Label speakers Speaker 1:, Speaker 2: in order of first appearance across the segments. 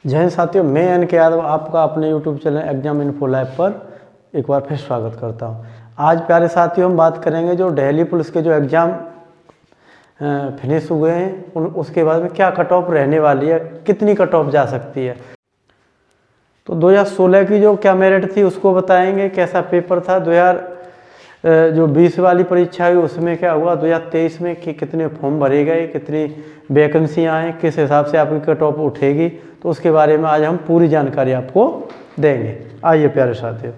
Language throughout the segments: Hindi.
Speaker 1: जय हिंद साथियों, मैं एन.के. यादव आपका अपने YouTube channel exam info live पर एक बार फिर स्वागत करता हूं। आज प्यारे साथियों हम बात करेंगे जो दिल्ली पुलिस के जो एग्ज़ाम फिनिश हुए हैं उसके बाद में क्या कट ऑफ रहने वाली है, कितनी कट ऑफ जा सकती है। तो 2016 की जो क्या मेरिट थी उसको बताएंगे, कैसा पेपर था। 2020 वाली परीक्षा हुई उसमें क्या हुआ, 2023 में कि कितने फॉर्म भरे गए, कितनी वैकेंसियाँ हैं, किस हिसाब से आपकी कट ऑफ उठेगी, तो उसके बारे में आज हम पूरी जानकारी आपको देंगे। आइए प्यारे साथियों,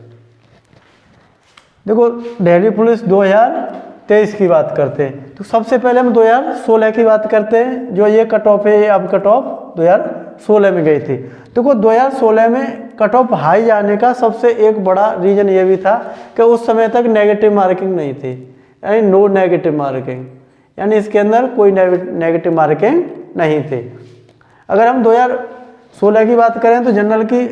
Speaker 1: देखो दिल्ली पुलिस 2023 की बात करते हैं तो सबसे पहले हम 2016 की बात करते हैं। जो ये कट ऑफ है ये अब कट ऑफ 2016 में गई थी। देखो 2016 में कट ऑफ हाई जाने का सबसे एक बड़ा रीज़न ये भी था कि उस समय तक नेगेटिव मार्किंग नहीं थी, यानी नो नेगेटिव मार्किंग, यानी इसके अंदर कोई नेगेटिव मार्किंग नहीं थी। अगर हम 2016 की बात करें तो जनरल की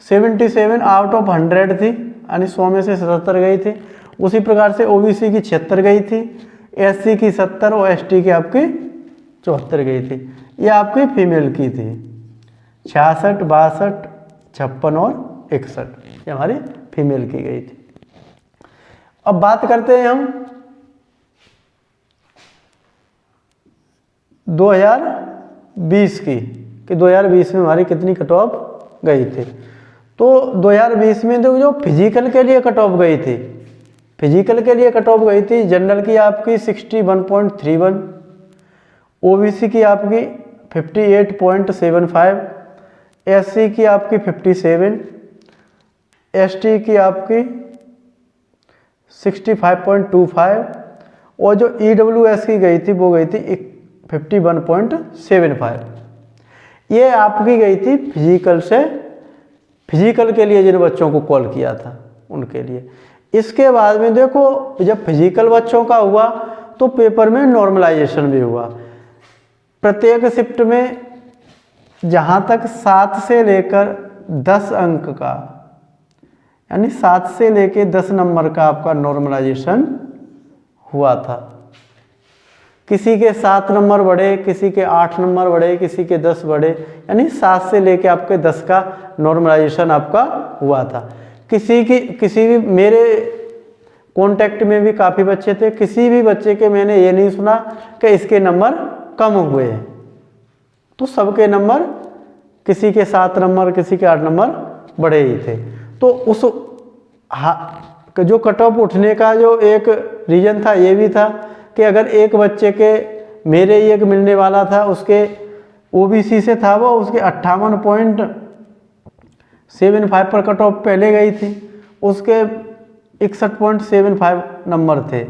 Speaker 1: 77 आउट ऑफ 100 थी, यानी 100 में से 77 गई थी। उसी प्रकार से ओबीसी की 76 गई थी, एससी की 70 और एसटी की आपकी 74 गई थी। ये आपकी फीमेल की थी। 66, 62, 56 और 61 ये हमारी फीमेल की गई थी। अब बात करते हैं हम 2020 की कि 2020 में हमारी कितनी कट ऑफ गई थी। तो 2020 में जो फिजिकल के लिए कट ऑफ गई थी, फिजिकल के लिए कट ऑफ गई थी जनरल की आपकी 61.31, ओबीसी की आपकी 58.75, एससी की आपकी 57, एसटी की आपकी 65.25 और जो ईडब्ल्यूएस की गई थी वो गई थी 51.75। ये आपकी गई थी फिजिकल से, फिजिकल के लिए जिन बच्चों को कॉल किया था उनके लिए। इसके बाद में देखो जब फिजिकल बच्चों का हुआ तो पेपर में नॉर्मलाइजेशन भी हुआ। प्रत्येक शिफ्ट में जहाँ तक 7 से लेकर 10 अंक का, यानी 7 से लेकर 10 नंबर का आपका नॉर्मलाइजेशन हुआ था। किसी के 7 नंबर बढ़े, किसी के 8 नंबर बढ़े, किसी के 10 बढ़े, यानी 7 से लेके आपके 10 का नॉर्मलाइजेशन आपका हुआ था। किसी भी मेरे कांटेक्ट में भी काफ़ी बच्चे थे, किसी भी बच्चे के मैंने ये नहीं सुना कि इसके नंबर कम हुए हैं। तो सबके नंबर, किसी के 7 नंबर, किसी के 8 नंबर बढ़े ही थे। तो उस जो कट ऑफ उठने का जो एक रीज़न था ये भी था कि अगर एक बच्चे के मेरे एक मिलने वाला था, उसके ओबीसी से था वो, उसके 58.75 पर कट ऑफ पहले गई थी, उसके 61.75 नंबर थे।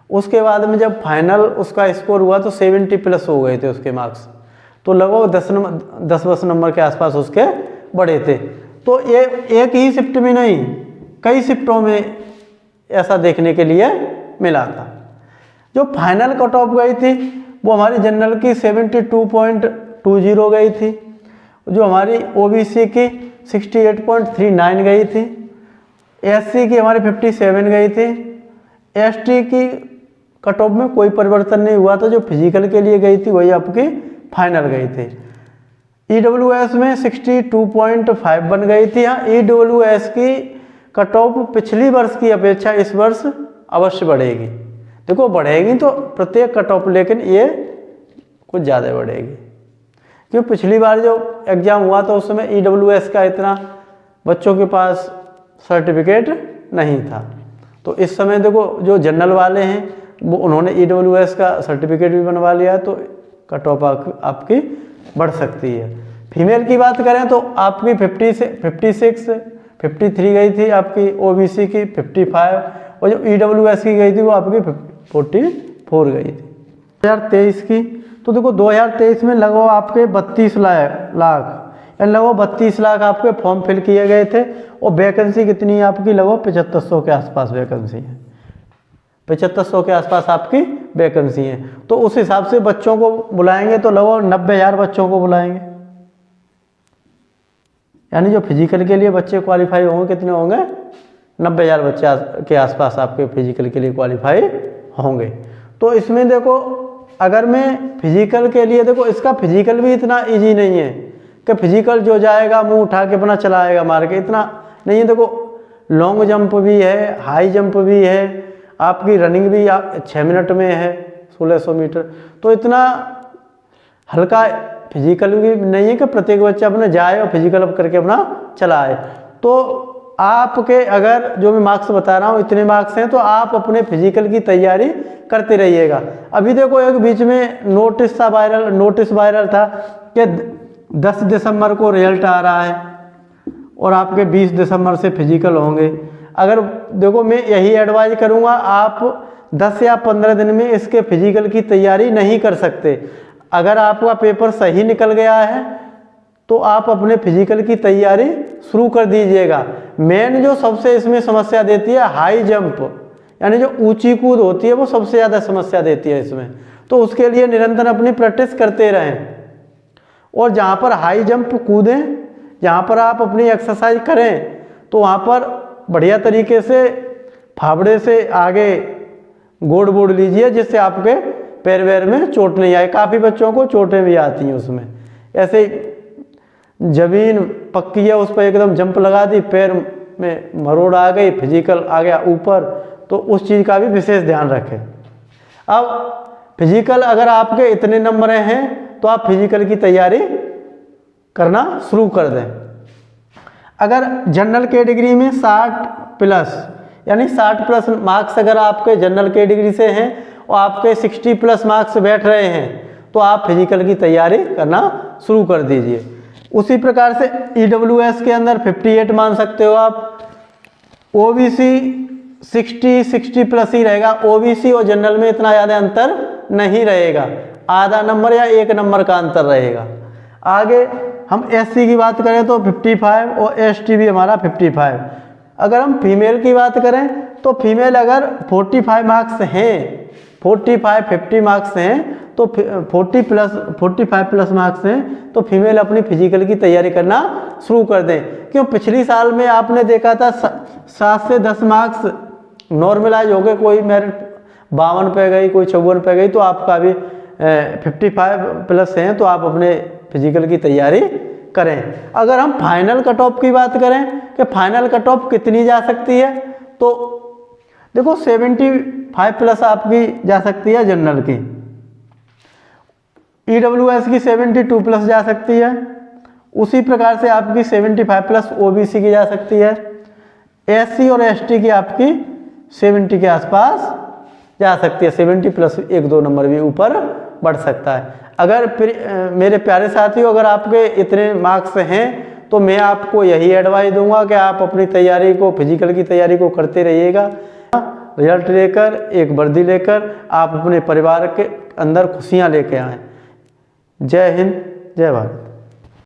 Speaker 1: उसके बाद में जब फाइनल उसका स्कोर हुआ तो 70 प्लस हो गए थे उसके मार्क्स, तो लगभग 10 नंबर के आसपास उसके बढ़े थे। तो ये एक ही शिफ्ट में नहीं, कई शिफ्टों में ऐसा देखने के लिए मिला था। जो फाइनल कट ऑफ गई थी वो हमारी जनरल की 72.20 गई थी, जो हमारी ओबीसी की 68.39 गई थी, एससी की हमारी 57 गई थी, एसटी की कट ऑफ में कोई परिवर्तन नहीं हुआ था। जो फिजिकल के लिए गई थी वही आपकी फाइनल गई थी। ईडब्ल्यूएस में 62.5 बन गई थी। हाँ, ईडब्ल्यूएस की कट ऑफ पिछली वर्ष की अपेक्षा इस वर्ष अवश्य बढ़ेगी। देखो बढ़ेगी तो प्रत्येक कट ऑफ, लेकिन ये कुछ ज़्यादा बढ़ेगी क्यों पिछली बार जो एग्ज़ाम हुआ था उस समय ईडब्ल्यूएस का इतना बच्चों के पास सर्टिफिकेट नहीं था। तो इस समय देखो जो जनरल वाले हैं वो उन्होंने ईडब्ल्यूएस का सर्टिफिकेट भी बनवा लिया है, तो कट ऑफ आपकी बढ़ सकती है। फीमेल की बात करें तो आपकी 50 से 56, 53 गई थी आपकी, ओबीसी की 55 और जो ईडब्ल्यूएस की गई थी वो आपकी 44 गई थी। 2023 की तो देखो 2023 में लगभग आपके 32 लाख यानी लगभग 32 लाख आपके फॉर्म फिल किए गए थे और वैकेंसी कितनी है आपकी, लगभग 7500 के आसपास वैकेंसी है। 7500 के आसपास आपकी वैकेंसी है। तो उस हिसाब से बच्चों को बुलाएंगे तो लगभग 90,000 बच्चों को बुलाएंगे, यानी जो फिजिकल के लिए बच्चे क्वालिफाई होंगे कितने होंगे, 90,000 बच्चे के आसपास आपके फिजिकल के लिए क्वालिफाई होंगे। तो इसमें देखो अगर मैं फिजिकल के लिए, देखो इसका फिजिकल भी इतना इजी नहीं है कि फिजिकल जो जाएगा मुंह उठा के अपना चलाएगा मार के, इतना नहीं है। देखो लॉन्ग जंप भी है, हाई जंप भी है, आपकी रनिंग भी 6 मिनट में है 1600 मीटर, तो इतना हल्का फिजिकल भी नहीं है कि प्रत्येक बच्चा अपना जाए और फिजिकल अप करके अपना चलाए। तो आपके अगर जो मैं मार्क्स बता रहा हूँ इतने मार्क्स हैं, तो आप अपने फिजिकल की तैयारी करते रहिएगा। अभी देखो एक बीच में नोटिस वायरल था कि 10 दिसंबर को रिजल्ट आ रहा है और आपके 20 दिसंबर से फिजिकल होंगे। अगर देखो मैं यही एडवाइज करूँगा, आप 10 या 15 दिन में इसके फिजिकल की तैयारी नहीं कर सकते। अगर आपका पेपर सही निकल गया है तो आप अपने फिजिकल की तैयारी शुरू कर दीजिएगा। मेन जो सबसे इसमें समस्या देती है हाई जंप, यानी जो ऊंची कूद होती है वो सबसे ज़्यादा समस्या देती है इसमें। तो उसके लिए निरंतर अपनी प्रैक्टिस करते रहें और जहाँ पर हाई जंप कूदें, जहाँ पर आप अपनी एक्सरसाइज करें, तो वहाँ पर बढ़िया तरीके से फावड़े से आगे गोड़ बोड़ लीजिए जिससे आपके पैर वैर में चोट नहीं आए। काफ़ी बच्चों को चोटें भी आती हैं उसमें। ऐसे जमीन पक्की है उस पर एकदम जंप लगा दी, पैर में मरोड़ आ गई, फिजिकल आ गया ऊपर, तो उस चीज़ का भी विशेष ध्यान रखें। अब फिजिकल अगर आपके इतने नंबर हैं तो आप फिजिकल की तैयारी करना शुरू कर दें। अगर जनरल कैटेगरी में 60 प्लस यानी 60 प्लस मार्क्स अगर आपके जनरल कैटेगरी से हैं और आपके 60 प्लस मार्क्स बैठ रहे हैं तो आप फिजिकल की तैयारी करना शुरू कर दीजिए। उसी प्रकार से EWS के अंदर 58 मान सकते हो आप। OBC 60 प्लस ही रहेगा। OBC और जनरल में इतना ज़्यादा अंतर नहीं रहेगा, आधा नंबर या 1 नंबर का अंतर रहेगा। आगे हम SC की बात करें तो 55 और ST भी हमारा 55। अगर हम फीमेल की बात करें तो फीमेल अगर 45 मार्क्स हैं, 50 मार्क्स हैं तो 45 प्लस मार्क्स हैं तो फीमेल अपनी फिजिकल की तैयारी करना शुरू कर दें। क्यों पिछली साल में आपने देखा था 7 से 10 मार्क्स नॉर्मलाइज हो गए, कोई मेरिट 52 पे गई, कोई 54 पे गई, तो आपका भी 55 प्लस हैं तो आप अपने फिजिकल की तैयारी करें। अगर हम फाइनल कट ऑफ की बात करें कि फाइनल कट ऑफ कितनी जा सकती है, तो देखो 75 प्लस आपकी जा सकती है जनरल की, EWS की 72 प्लस जा सकती है, उसी प्रकार से आपकी 75 प्लस OBC की जा सकती है, SC और ST की आपकी 70 के आसपास जा सकती है, 70 प्लस 1-2 नंबर भी ऊपर बढ़ सकता है। अगर मेरे प्यारे साथियों अगर आपके इतने मार्क्स हैं तो मैं आपको यही एडवाइस दूंगा कि आप अपनी तैयारी को, फिजिकल की तैयारी को करते रहिएगा। रिजल्ट लेकर, एक वर्दी लेकर आप अपने परिवार के अंदर खुशियां लेके आएं। जय हिंद, जय भारत।